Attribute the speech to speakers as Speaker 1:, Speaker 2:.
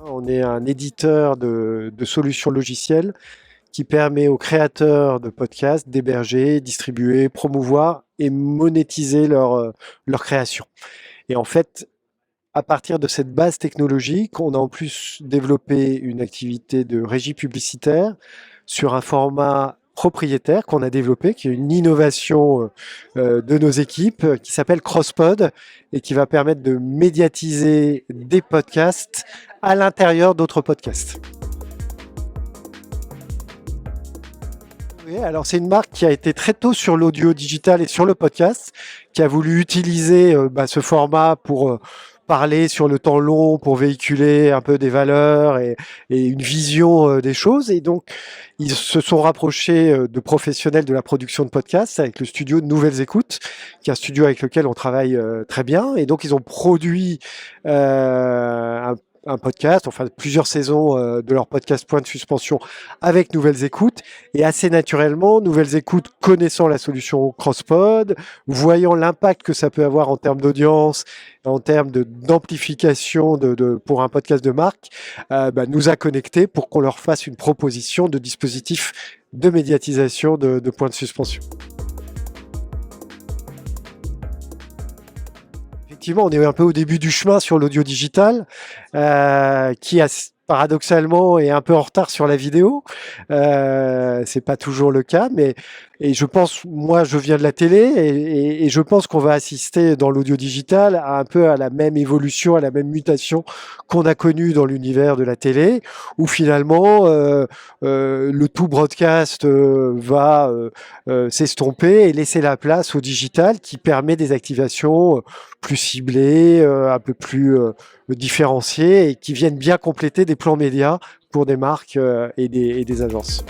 Speaker 1: On est un éditeur de solutions logicielles qui permet aux créateurs de podcasts d'héberger, distribuer, promouvoir et monétiser leur création. Et en fait, à partir de cette base technologique, on a en plus développé une activité de régie publicitaire sur un format propriétaire qu'on a développé, qui est une innovation de nos équipes, qui s'appelle CrossPod et qui va permettre de médiatiser des podcasts à l'intérieur d'autres podcasts. Oui, alors c'est une marque qui a été très tôt sur l'audio digital et sur le podcast, qui a voulu utiliser ce format pour parler sur le temps long, pour véhiculer un peu des valeurs et une vision des choses. Et donc, ils se sont rapprochés de professionnels de la production de podcasts avec le studio de Nouvelles Écoutes, qui est un studio avec lequel on travaille très bien. Et donc, ils ont produit un podcast, enfin plusieurs saisons de leur podcast Point de Suspension avec Nouvelles Écoutes. Et assez naturellement, Nouvelles Écoutes, connaissant la solution CrossPod, voyant l'impact que ça peut avoir en termes d'audience, en termes d'amplification pour un podcast de marque, nous a connectés pour qu'on leur fasse une proposition de dispositif de médiatisation de Point de Suspension. Effectivement, on est un peu au début du chemin sur l'audio digital, qui paradoxalement est un peu en retard sur la vidéo. C'est pas toujours le cas, mais et je pense, moi, je viens de la télé et je pense qu'on va assister dans l'audio digital à un peu à la même évolution, à la même mutation qu'on a connue dans l'univers de la télé, où finalement le tout broadcast va s'estomper et laisser la place au digital qui permet des activations plus ciblées, un peu plus différenciées et qui viennent bien compléter des plans médias pour des marques et des agences.